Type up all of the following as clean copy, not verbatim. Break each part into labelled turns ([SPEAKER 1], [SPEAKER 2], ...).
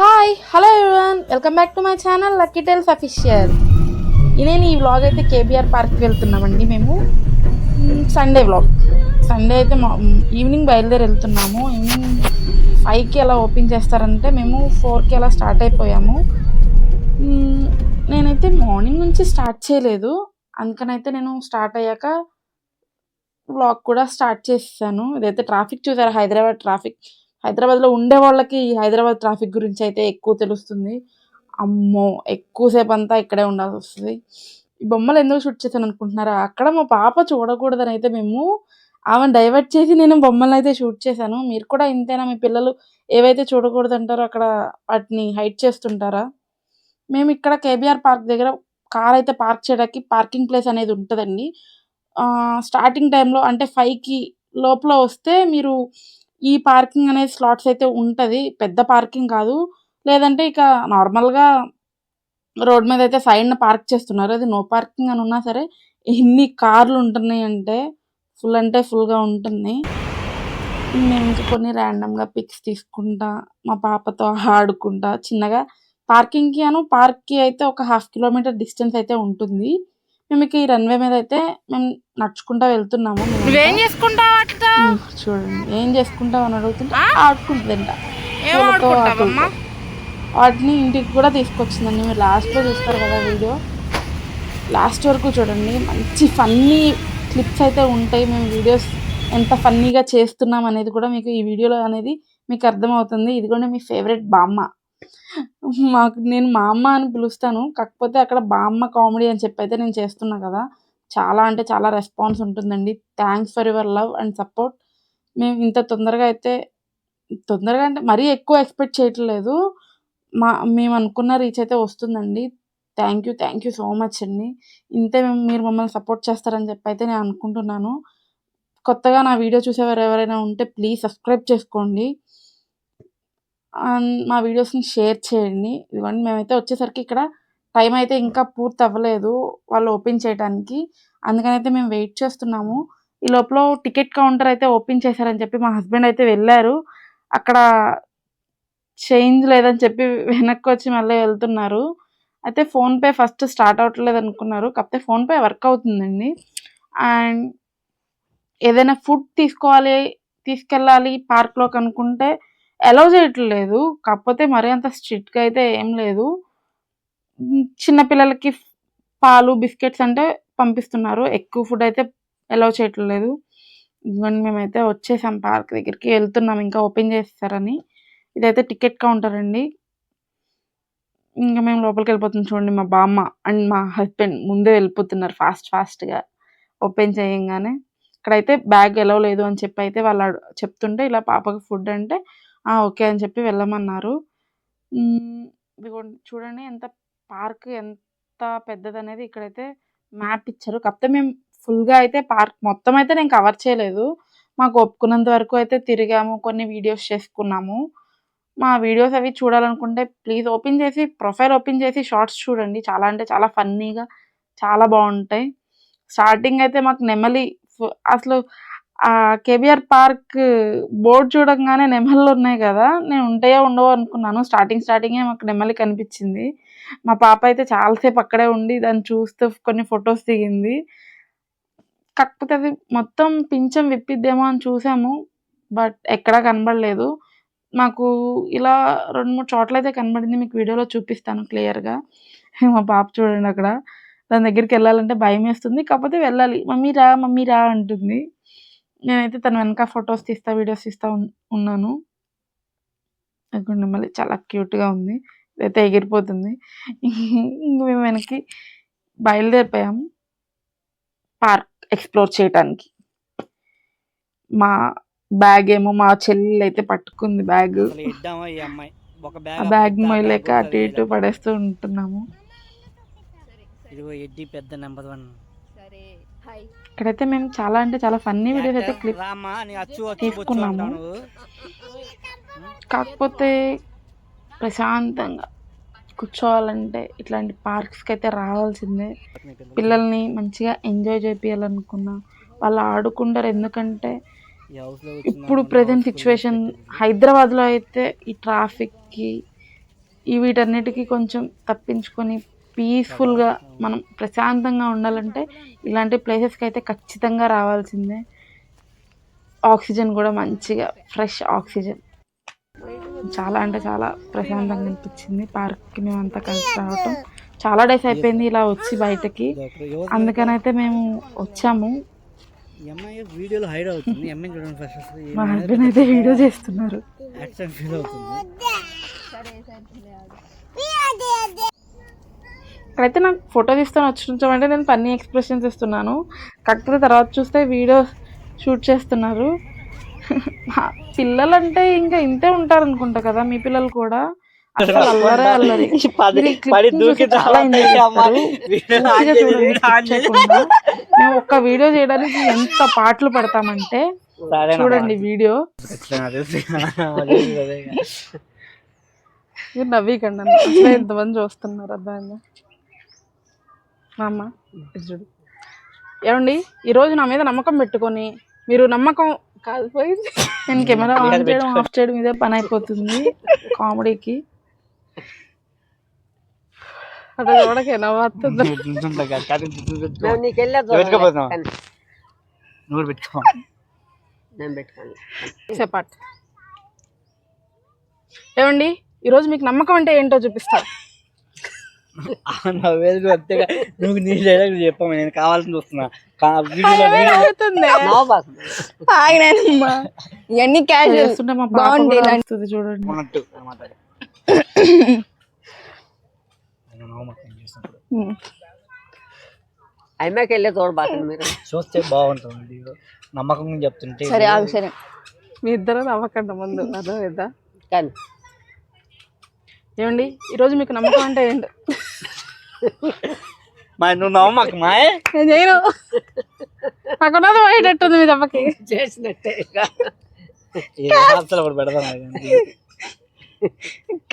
[SPEAKER 1] Hi hello everyone welcome back to my channel lucky tiles official. నేను ఈ vlog అయితే KBR పార్క్కి వెళ్తున్నామండి. మేము సండే వ్లాగ్. సండే అయితే ఈవినింగ్ బయలుదేరి వెళ్తున్నాము. ఈవినింగ్ 5కి అలా ఓపెన్ చేస్తారంటే మేము 4కి అలా స్టార్ట్ అయిపోయాము. నేనైతే మార్నింగ్ నుంచి స్టార్ట్ చేయలేదు, అందుకనైతే నేను స్టార్ట్ అయ్యాక వ్లాగ్ కూడా స్టార్ట్ చేసేసాను. ఇదైతే ట్రాఫిక్ చూసారా, హైదరాబాద్ ట్రాఫిక్. హైదరాబాద్లో ఉండే వాళ్ళకి హైదరాబాద్ ట్రాఫిక్ గురించి అయితే ఎక్కువ తెలుస్తుంది. అమ్మో, ఎక్కువసేపు అంతా ఇక్కడే ఉండాల్సి వస్తుంది. ఈ బొమ్మలు ఎందుకు షూట్ చేశాను అనుకుంటున్నారా? అక్కడ మా పాప చూడకూడదని అయితే మేము ఆమెను డైవర్ట్ చేసి నేను బొమ్మలను అయితే షూట్ చేశాను. మీరు కూడా ఇంతేనా? మీ పిల్లలు ఏవైతే చూడకూడదు అంటారో అక్కడ వాటిని హైడ్ చేస్తుంటారా? మేము ఇక్కడ కేబీఆర్ పార్క్ దగ్గర కార్ అయితే పార్క్ చేయడానికి పార్కింగ్ ప్లేస్ అనేది ఉంటుందండి. స్టార్టింగ్ టైంలో అంటే 5కి లోపల వస్తే మీరు ఈ పార్కింగ్ అనేది స్లాట్స్ అయితే ఉంటుంది. పెద్ద పార్కింగ్ కాదు. లేదంటే ఇక నార్మల్గా రోడ్ మీద అయితే సైడ్న పార్క్ చేస్తున్నారు. అది నో పార్కింగ్ అని ఉన్నా సరే ఎన్ని కార్లు ఉంటున్నాయి అంటే ఫుల్గా ఉంటున్నాయి. మేము ఇంకా కొన్ని ర్యాండమ్గా పిక్స్ తీసుకుంటా మా పాపతో ఆడుకుంటా చిన్నగా పార్క్కి అయితే ఒక 1/2 కిలోమీటర్ డిస్టెన్స్ అయితే ఉంటుంది. మేము ఇక ఈ రన్వే మీద అయితే మేము నడుచుకుంటా వెళ్తున్నాము.
[SPEAKER 2] నువ్వేం చేసుకుంటావు?
[SPEAKER 1] చూడండి, ఏం చేసుకుంటావు అని అడుగుతుంటే ఆడుకుంటుందంట. వాటిని ఇంటికి కూడా తీసుకొచ్చిందండి. మీరు లాస్ట్లో చూస్తారు కదా వీడియో, లాస్ట్ వరకు చూడండి. మంచి ఫన్నీ క్లిప్స్ అయితే ఉంటాయి. మేము వీడియోస్ ఎంత ఫన్నీగా చేస్తున్నాం అనేది కూడా మీకు ఈ వీడియోలో అనేది మీకు అర్థమవుతుంది. ఇది కూడా మీ ఫేవరెట్ బామ్మ. నేను మా అమ్మ అని పిలుస్తాను, కాకపోతే అక్కడ బామ్మ కామెడీ అని చెప్పి అయితే నేను చేస్తున్నా కదా. చాలా అంటే చాలా రెస్పాన్స్ ఉంటుందండి. Thanks for your love and support. మేము ఇంత తొందరగా అంటే మరీ ఎక్కువ ఎక్స్పెక్ట్ చేయట్లేదు. మేము అనుకున్న రీచ్ అయితే వస్తుందండి. థ్యాంక్ యూ సో మచ్ అండి. ఇంతే మీరు మమ్మల్ని సపోర్ట్ చేస్తారని చెప్పి అయితే నేను అనుకుంటున్నాను. కొత్తగా నా వీడియో చూసేవారు ఎవరైనా ఉంటే ప్లీజ్ సబ్స్క్రైబ్ చేసుకోండి. మా వీడియోస్ని షేర్ చేయండి. ఇదిగోండి, మేమైతే వచ్చేసరికి ఇక్కడ టైం అయితే ఇంకా పూర్తి అవ్వలేదు వాళ్ళు ఓపెన్ చేయడానికి, అందుకనైతే మేము వెయిట్ చేస్తున్నాము. ఈ లోపల టికెట్ కౌంటర్ అయితే ఓపెన్ చేశారని చెప్పి మా హస్బెండ్ అయితే వెళ్ళారు. అక్కడ చేంజ్ లేదని చెప్పి వెనక్కి వచ్చి మళ్ళీ వెళ్తున్నారు. అయితే ఫోన్పే ఫస్ట్ స్టార్ట్ అవ్వట్లేదు అనుకున్నారు, కాకపోతే ఫోన్పే వర్క్ అవుతుందండి. అండ్ ఏదైనా ఫుడ్ తీసుకెళ్ళాలి పార్క్లోకి అనుకుంటే అలౌ చేయట్లేదు. కాకపోతే మరీ అంత స్ట్రిక్ట్గా అయితే ఏం లేదు. చిన్నపిల్లలకి పాలు బిస్కెట్స్ అంటే పంపిస్తున్నారు, ఎక్కువ ఫుడ్ అయితే అలౌ చేయట్లేదు. ఇదిగోండి, మేమైతే వచ్చేసాం పార్క్ దగ్గరికి, వెళ్తున్నాం ఇంకా ఓపెన్ చేస్తారని. ఇదైతే టికెట్ కౌంటర్ అండి. ఇంకా మేము లోపలికి వెళ్ళిపోతున్నాం. చూడండి, మా బామ్మ అండ్ మా హస్బెండ్ ముందే వెళ్ళిపోతున్నారు ఫాస్ట్గా ఓపెన్ చేయంగానే. ఇక్కడైతే బ్యాగ్ అలౌ లేదు అని చెప్పి అయితే వాళ్ళు చెప్తుంటే ఇలా పాపకి ఫుడ్ అంటే ఓకే అని చెప్పి వెళ్ళమన్నారు. చూడండి పార్క్ ఎంత పెద్దదనేది ఇక్కడైతే మ్యాప్ ఇచ్చారు. కాకపోతే మేము ఫుల్గా అయితే పార్క్ మొత్తం అయితే నేను కవర్ చేయలేదు. మాకు ఒప్పుకున్నంత వరకు అయితే తిరిగాము, కొన్ని వీడియోస్ చేసుకున్నాము. మా వీడియోస్ అవి చూడాలనుకుంటే ప్లీజ్ ప్రొఫైల్ ఓపెన్ చేసి షార్ట్స్ చూడండి. చాలా అంటే చాలా ఫన్నీగా చాలా బాగుంటాయి. స్టార్టింగ్ అయితే మాకు నెమలి అసలు కేబీఆర్ పార్క్ బోర్డు చూడంగానే నెమళ్ళు ఉన్నాయి కదా, నేను ఉంటాయో ఉండవో అనుకున్నాను. స్టార్టింగే మాకు నెమలి కనిపించింది. మా పాప అయితే చాలాసేపు అక్కడే ఉండి దాన్ని చూస్తూ కొన్ని ఫొటోస్ దిగింది. కాకపోతే అది మొత్తం పింఛం విప్పిద్దేమో అని చూసాము, బట్ ఎక్కడా కనబడలేదు. మాకు ఇలా 2-3 చోట్ల అయితే కనబడింది. మీకు వీడియోలో చూపిస్తాను క్లియర్గా. మా పాప చూడండి, అక్కడ దాని దగ్గరికి వెళ్ళాలంటే భయం వేస్తుంది, కాకపోతే వెళ్ళాలి. మమ్మీ రా అంటుంది. నేనైతే తన వెనక ఫొటోస్ తీస్తా, వీడియోస్ తీస్తా ఉన్నాను. అనుకోండి, మళ్ళీ చాలా క్యూట్గా ఉంది. ఇదైతే ఎగిరిపోతుంది. ఇంక మేము వెనక్కి బయలుదేరిపోయాము పార్క్ ఎక్స్ప్లోర్ చేయటానికి. మా బ్యాగ్ ఏమో మా చెల్లెలు అయితే పట్టుకుంది. బ్యాగ్ మొయ్యలేక అటు ఇటు పడేస్తూ ఉంటున్నాము. ఇక్కడైతే మేము చాలా అంటే చాలా ఫన్నీ వీడియోస్ అయితే క్లిప్ తీసుకున్నాము. కాకపోతే ప్రశాంతంగా కూర్చోవాలంటే ఇట్లాంటి పార్క్స్కి అయితే రావాల్సిందే. పిల్లల్ని మంచిగా ఎంజాయ్ చేయాలనుకున్నా వాళ్ళు ఆడుకుంటారు. ఎందుకంటే ఇప్పుడు ప్రజెంట్ సిచ్యువేషన్ హైదరాబాద్లో అయితే ఈ ట్రాఫిక్కి వీటన్నిటికీ కొంచెం తప్పించుకొని పీస్ఫుల్గా మనం ప్రశాంతంగా ఉండాలంటే ఇలాంటి ప్లేసెస్కి అయితే ఖచ్చితంగా రావాల్సిందే. ఆక్సిజన్ కూడా మంచిగా ఫ్రెష్ ఆక్సిజన్, చాలా అంటే చాలా ప్రశాంతంగా అనిపించింది. పార్క్కి మేమంతా కలిసి రావటం చాలా డేస్ అయిపోయింది ఇలా వచ్చి బయటకి, అందుకనైతే మేము వచ్చాము. మా హస్బెండ్ అయితే వీడియో చేస్తున్నారు. ఇక్కడైతే నాకు ఫోటో తీసుకొని వచ్చించమంటే నేను ఫన్నీ ఎక్స్ప్రెషన్స్ ఇస్తున్నాను, కాకపోతే తర్వాత చూస్తే వీడియో షూట్ చేస్తున్నారు. పిల్లలంటే ఇంకా ఇంతే ఉంటారు అనుకుంటా కదా, మీ పిల్లలు కూడా అసలు అల్లరే అల్లరి. చాలా ఎంజాయ్ చేస్తారు. మేము ఒక్క వీడియో చేయడానికి ఎంత పాటలు పడతామంటే చూడండి వీడియో. మీరు నవ్వకండి, అసలు ఎంతమంది చూస్తున్నారు అర్థమైందా మా అమ్మ చూడు. ఏమండి ఈరోజు నా మీద నమ్మకం పెట్టుకొని మీరు నమ్మకం కాలిపోయింది, నేను కెమెరా ఆన్ చేయడం ఆఫ్ చేయడం ఇదే పని అయిపోతుంది కామెడీకి. అట్లా చూడక నవ్వుతుంది. చెప్పట్ ఏమండి ఈరోజు మీకు నమ్మకం అంటే ఏంటో చూపిస్తా.
[SPEAKER 2] నువ్వు నీ డైలాగ్ చెప్పమ్మా, నేను కావాల్సింది చూస్తున్నా.
[SPEAKER 1] ఇవన్నీ క్యాజువల్ చూడండి.
[SPEAKER 3] అమ్మాయికి వెళ్ళే చూడబాకండి, మీరు
[SPEAKER 2] చూస్తే బాగుంటుంది నమ్మకం చెప్తుంటే.
[SPEAKER 1] సరే సరే మీ ఇద్దరు నవ్వకండి ముందు అర్థమైందా.
[SPEAKER 3] కానీ
[SPEAKER 1] ఏమండి ఈరోజు మీకు నమ్మకం అంటే ఏంటో.
[SPEAKER 2] నువ్వు నమ్మకం
[SPEAKER 1] నేను నాకున్నది పోయేటట్టుంది మీ దెబ్బకి
[SPEAKER 3] చేసినట్టే
[SPEAKER 2] పెడతాను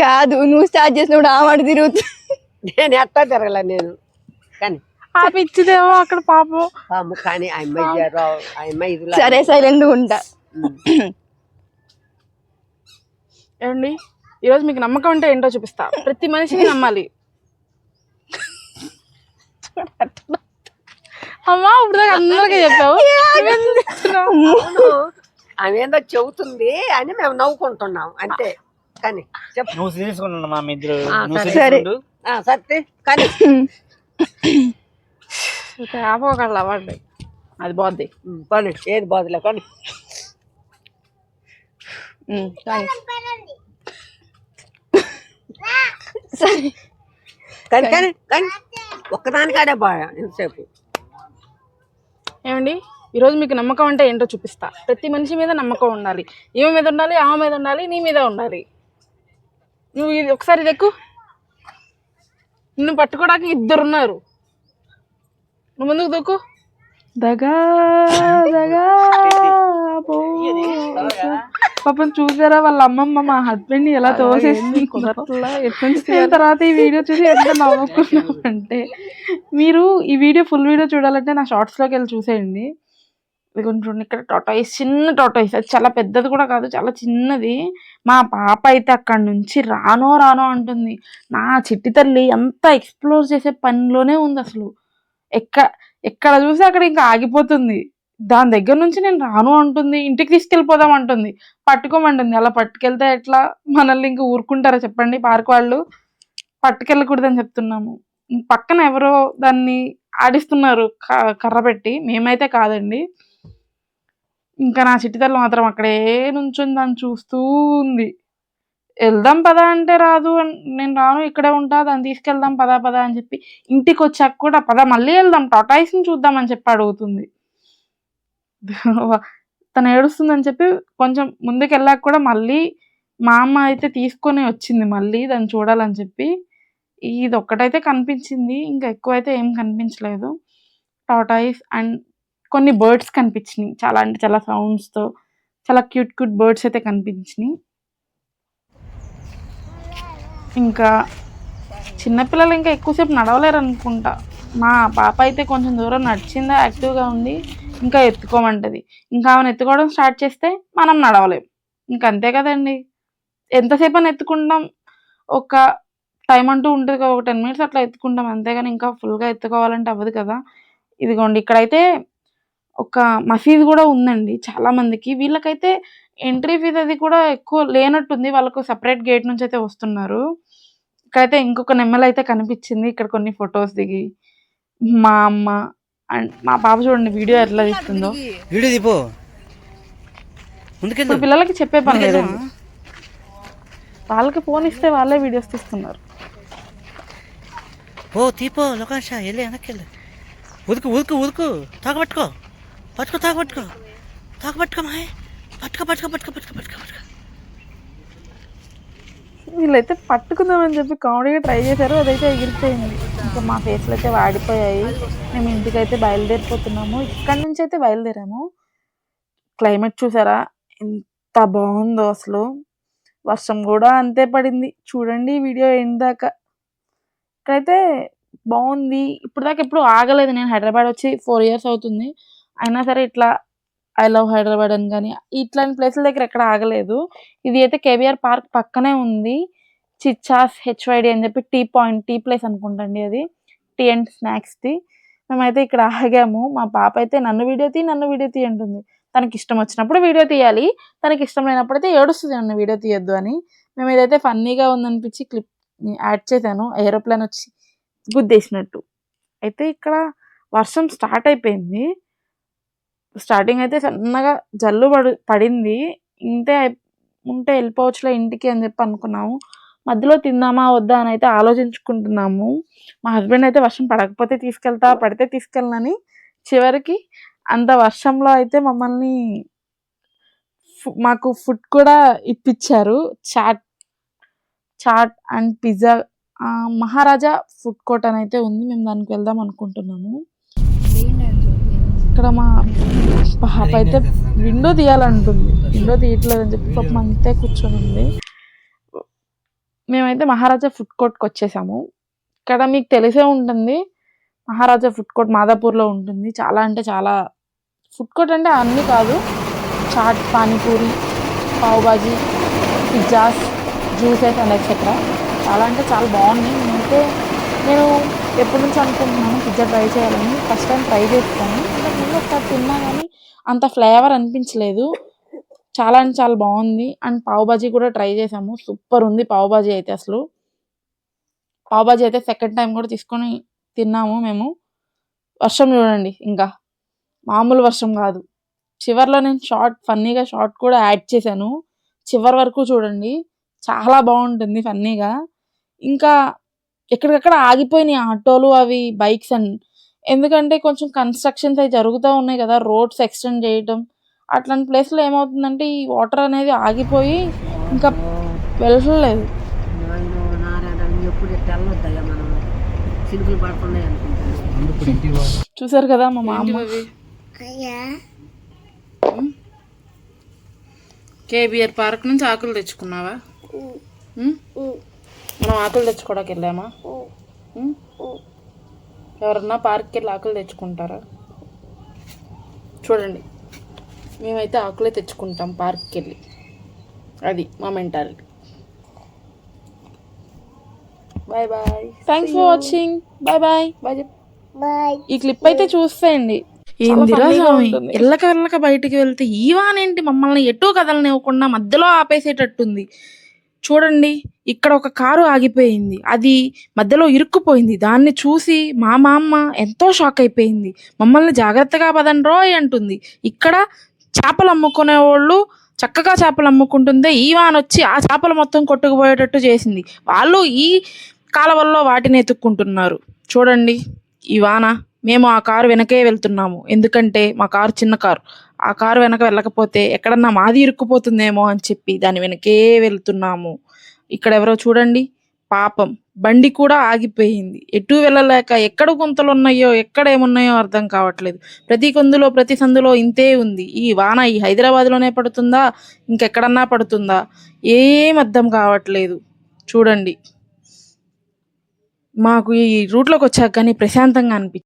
[SPEAKER 1] కాదు. నువ్వు స్టార్ట్ చేసినప్పుడు ఆ మాట తిరుగుతుంది,
[SPEAKER 3] నేను ఎట్టా తిరగల నేను. కానీ
[SPEAKER 1] ఆ పిచ్చిదేమో అక్కడ పాపం.
[SPEAKER 3] కానీ ఆ అమ్మాయి
[SPEAKER 1] సరే సైలెంట్ ఉంటా. ఏమండి ఈరోజు మీకు నమ్మకం అంటే ఏంటో చూపిస్తా. ప్రతి మనిషిని నమ్మాలి. అమ్మా ఇప్పుడు దాకా అందరికీ చెప్పావు,
[SPEAKER 3] ఆమె ఏందో చెబుతుంది అని మేము నవ్వుకుంటున్నాం అంతే. కానీ
[SPEAKER 2] నువ్వు సీరియస్ మా ఇద్దరు
[SPEAKER 3] సత్తి కానీ
[SPEAKER 1] ఆపకల్లా అవ్వండి, అది బాగుంది.
[SPEAKER 3] కానీ ఏది బాధలే కానీ కానీ కానీ కానీ ఒక్కదానికాడే బాగా ఎంతసేపు.
[SPEAKER 1] ఏమండి ఈరోజు మీకు నమ్మకం అంటే ఏంటో చూపిస్తా. ప్రతి మనిషి మీద నమ్మకం ఉండాలి. ఈమె మీద ఉండాలి, ఆమె మీద ఉండాలి, నీ మీద ఉండాలి. నువ్వు ఇది ఒకసారి ఇది ఎక్కువ, నిన్ను పట్టుకోవడానికి ఇద్దరున్నారు, నువ్వు ముందుకు దూకు. దగా దగా పాపం చూసారా వాళ్ళ అమ్మమ్మ మా హస్బెండ్ ని ఎలా తోసేసింది. తర్వాత ఈ వీడియో చూసి ఎంత నవ్వుకున్నామంటే, మీరు ఈ వీడియో ఫుల్ వీడియో చూడాలంటే నా షార్ట్స్ లోకి వెళ్ళి చూసేయండి. కొంచెం ఇక్కడ టాటాయిస్, చిన్న టాటాయిస్, అది చాలా పెద్దది కూడా కాదు, చాలా చిన్నది. మా పాప అయితే అక్కడి నుంచి రానో రానో అంటుంది. నా చిట్టి తల్లి అంతా ఎక్స్ప్లోర్ చేసే పనిలోనే ఉంది. అసలు ఎక్కడ చూసి అక్కడ ఇంకా ఆగిపోతుంది. దాని దగ్గర నుంచి నేను రాను అంటుంది, ఇంటికి తీసుకెళ్ళిపోదాం అంటుంది, పట్టుకోమంటుంది. అలా పట్టుకెళ్తే ఎట్లా, మనల్ని ఇంక ఊరుకుంటారా చెప్పండి? పార్క్ వాళ్ళు పట్టుకెళ్ళకూడదని చెప్తున్నాము. పక్కన ఎవరో దాన్ని ఆడిస్తున్నారు కర్ర పెట్టి, మేమైతే కాదండి. ఇంకా నా చిట్టితల్లి మాత్రం అక్కడే నుంచుని దాన్ని చూస్తూ ఉంది. వెళ్దాం పదా అంటే రాదు, నేను రాను ఇక్కడే ఉంటా, దాన్ని తీసుకెళ్దాం పదా పదా అని చెప్పి, ఇంటికి వచ్చాక కూడా పదా మళ్ళీ వెళ్దాం టాటాయిస్ని చూద్దాం అని చెప్పి అడుగుతుంది. తను ఏడుస్తుందని చెప్పి కొంచెం ముందుకు వెళ్ళాక కూడా మళ్ళీ మా అమ్మ అయితే తీసుకొని వచ్చింది మళ్ళీ దాన్ని చూడాలని చెప్పి. ఇది ఒక్కటైతే కనిపించింది, ఇంకా ఎక్కువైతే ఏం కనిపించలేదు. టాటాయిస్ అండ్ కొన్ని బర్డ్స్ కనిపించినాయి, చాలా అంటే చాలా సౌండ్స్తో, చాలా క్యూట్ క్యూట్ బర్డ్స్ అయితే కనిపించినాయి. ఇంకా చిన్నపిల్లలు ఇంకా ఎక్కువసేపు నడవలేరు అనుకుంటా. మా పాప అయితే కొంచెం దూరం నడిచిందా, యాక్టివ్గా ఉంది, ఇంకా ఎత్తుకోమంటది. ఇంకా ఆమెను ఎత్తుకోవడం స్టార్ట్ చేస్తే మనం నడవలేం, ఇంకంతే కదండి. ఎంతసేపు అని ఎత్తుకుంటాం, ఒక టైం అంటూ ఉంటుంది కదా, ఒక 10 మినిట్స్ అట్లా ఎత్తుకుంటాం అంతేగాని ఇంకా ఫుల్గా ఎత్తుకోవాలంటే అవ్వదు కదా. ఇదిగోండి ఇక్కడైతే ఒక మసీదు కూడా ఉందండి చాలా మందికి. వీళ్ళకైతే ఎంట్రీ ఫీజు అది కూడా ఎక్కువ లేనట్టుంది, వాళ్ళకు సపరేట్ గేట్ నుంచి అయితే వస్తున్నారు. ఇక్కడైతే ఇంకొక నెమ్మలి అయితే కనిపించింది, ఇక్కడ కొన్ని ఫొటోస్ దిగి. మా అమ్మ అండ్ మా పాప చూడండి వీడియో ఎట్లా తీస్తుందో.
[SPEAKER 2] వీడియో దీపో
[SPEAKER 1] ఇప్పుడు పిల్లలకి చెప్పే పని లేదండి, వాళ్ళకి ఫోన్ ఇస్తే వాళ్ళే వీడియోస్ తీస్తున్నారు.
[SPEAKER 2] ఓ తీపో లోకాష వెళ్ళి వెనక్కి వెళ్ళి ఉదుకు ఉదుకు ఉదుకు తాగబట్టుకో పట్టుకో తాగబట్టుకో తాగబట్టుకో మాయ్ పట్టుకో పట్టుకో పట్టుకో పట్టుకో పట్టుకో పట్టుకో.
[SPEAKER 1] వీళ్ళైతే పట్టుకుందామని చెప్పి కామెడీగా ట్రై చేశారు, అదైతే ఎగిరిపోయింది. ఇంకా మా ఫేస్లు అయితే వాడిపోయాయి. మేము ఇంటికైతే బయలుదేరిపోతున్నాము, ఇక్కడి నుంచి అయితే బయలుదేరాము. క్లైమేట్ చూసారా ఎంత బాగుందో అసలు, వర్షం కూడా అంతే పడింది. చూడండి వీడియో ఎండ్ దాకా. ఇక్కడైతే బాగుంది, ఇప్పుడు దాకా ఎప్పుడు ఆగలేదు. నేను హైదరాబాద్ వచ్చి 4 years అవుతుంది, అయినా సరే ఇట్లా ఐ లవ్ హైదరాబాద్ అని కానీ ఇట్లాంటి ప్లేసుల దగ్గర ఎక్కడ ఆగలేదు. ఇది అయితే కేబీఆర్ పార్క్ పక్కనే ఉంది, చిచ్చాస్ హెచ్వైడి అని చెప్పి టీ పాయింట్, టీ ప్లేస్ అనుకుంటండి అది, టీ అండ్ స్నాక్స్ది. మేమైతే ఇక్కడ ఆగాము. మా పాప అయితే నన్ను వీడియో తీ అంటుంది. తనకి ఇష్టం వచ్చినప్పుడు వీడియో తీయాలి, తనకి ఇష్టం లేనప్పుడైతే ఏడుస్తుంది నన్ను వీడియో తీయొద్దు అని. మేము ఇదైతే ఫన్నీగా ఉందనిపించి క్లిప్ యాడ్ చేశాను, ఏరోప్లేన్ వచ్చి గుద్దేసినట్టు. అయితే ఇక్కడ వర్షం స్టార్ట్ అయిపోయింది. స్టార్టింగ్ అయితే సన్నగా జల్లు పడింది. ఇంతే ఉంటే వెళ్ళిపోవచ్చులే ఇంటికి అని చెప్పి అనుకున్నాము. మధ్యలో తిందామా వద్దా అని అయితే ఆలోచించుకుంటున్నాము. మా హస్బెండ్ అయితే వర్షం పడకపోతే తీసుకెళ్తా, పడితే తీసుకెళ్ళనని చివరికి అంత వర్షంలో అయితే మమ్మల్ని మాకు ఫుడ్ కూడా ఇప్పించారు. Chaat and pizza, Maharaja food court అని అయితే ఉంది, మేము దానికి వెళ్దాం అనుకుంటున్నాము. ఇక్కడ మా పాప అయితే విండో తీయాలంటుంది, విండో తీయట్లేదని చెప్పి పాపం అంతే కూర్చొని ఉంది. మేమైతే మహారాజా ఫుడ్ కోర్ట్కి వచ్చేసాము. ఇక్కడ మీకు తెలిసే ఉంటుంది, మహారాజా ఫుడ్ కోర్ట్ మాదాపూర్లో ఉంటుంది. చాలా అంటే చాలా, ఫుడ్ కోర్ట్ అంటే అన్నీ కాదు, chaat, panipuri, pav bhaji, pizzas, juices and etcetera చాలా అంటే చాలా బాగుంది. నేను ఎప్పటి నుంచి అనుకుంటున్నాను పిజ్జా ట్రై చేయాలని. ఫస్ట్ టైం ట్రై చేస్తాను, ఇంతకుముందు ఒకసారి తిన్నా కానీ అంత ఫ్లేవర్ అనిపించలేదు. చాలా అంటే చాలా బాగుంది. అండ్ పావ్ బాజీ కూడా ట్రై చేసాము, సూపర్ ఉంది పావ్ బాజీ అయితే. అసలు పావ్ బాజీ అయితే సెకండ్ టైం కూడా తీసుకొని తిన్నాము మేము. వర్షం చూడండి, ఇంకా మామూలు వర్షం కాదు. చివర్లో నేను ఫన్నీగా షార్ట్ కూడా యాడ్ చేశాను, చివరి వరకు చూడండి, చాలా బాగుంటుంది ఫన్నీగా. ఇంకా ఎక్కడికక్కడ ఆగిపోయినాయి ఆటోలు అవి బైక్స్ అని, ఎందుకంటే కొంచెం కన్స్ట్రక్షన్స్ అవి జరుగుతూ ఉన్నాయి కదా, రోడ్స్ ఎక్స్టెండ్ చేయటం. అట్లాంటి ప్లేస్లో ఏమవుతుందంటే ఈ వాటర్ అనేది ఆగిపోయి ఇంకా వెళ్ళలేదు. చూసారు కదా మా మామ. కేబీఆర్ పార్క్ నుంచి ఆకులు తెచ్చుకున్నావా? మనం ఆకులు తెచ్చుకోవడానికి వెళ్ళామా? ఎవరన్నా పార్క్కి వెళ్ళి ఆకులు తెచ్చుకుంటారా? చూడండి, మేమైతే ఆకులే తెచ్చుకుంటాం పార్క్కి వెళ్ళి, అది మా mentality. Bye bye, thanks for watching. Bye bye bye. ఈ క్లిప్ అయితే చూసేయండి. ఏందిరా స్వామి, ఎల్లక బయటికి వెళ్తే ఈ వానేంటి మమ్మల్ని ఎటూ కదలనివ్వకుండా మధ్యలో ఆపేసేటట్టుంది. చూడండి, ఇక్కడ ఒక కారు ఆగిపోయింది, అది మధ్యలో ఇరుక్కుపోయింది. దాన్ని చూసి మా అమ్మ ఎంతో షాక్ అయిపోయింది. మమ్మల్ని జాగ్రత్తగా పదండ్రోయ్ అంటుంది. ఇక్కడ చేపలు అమ్ముకునే వాళ్ళు చక్కగా చేపలు అమ్ముకుంటుందే ఈ వాన వచ్చి ఆ చేపలు మొత్తం కొట్టుకుపోయేటట్టు చేసింది. వాళ్ళు ఈ కాలవల్లో వాటిని ఎత్తుక్కుంటున్నారు. చూడండి ఈ వాన. మేము ఆ కారు వెనకే వెళ్తున్నాము, ఎందుకంటే మా కారు చిన్న కారు. ఆ కారు వెనక వెళ్ళకపోతే ఎక్కడన్నా మాది ఇరుక్కుపోతుందేమో అని చెప్పి దాని వెనకే వెళ్తున్నాము. ఇక్కడ ఎవరో చూడండి, పాపం బండి కూడా ఆగిపోయింది, ఎటు వెళ్ళలేక. ఎక్కడ గుంతలు ఉన్నాయో ఎక్కడ ఏమున్నాయో అర్థం కావట్లేదు. ప్రతి సందులో ఇంతే ఉంది. ఈ వాన ఈ హైదరాబాద్లోనే పడుతుందా, ఇంకెక్కడన్నా పడుతుందా, ఏం అర్థం కావట్లేదు. చూడండి, మాకు ఈ రూట్లోకి వచ్చాక కానీ ప్రశాంతంగా అనిపించింది.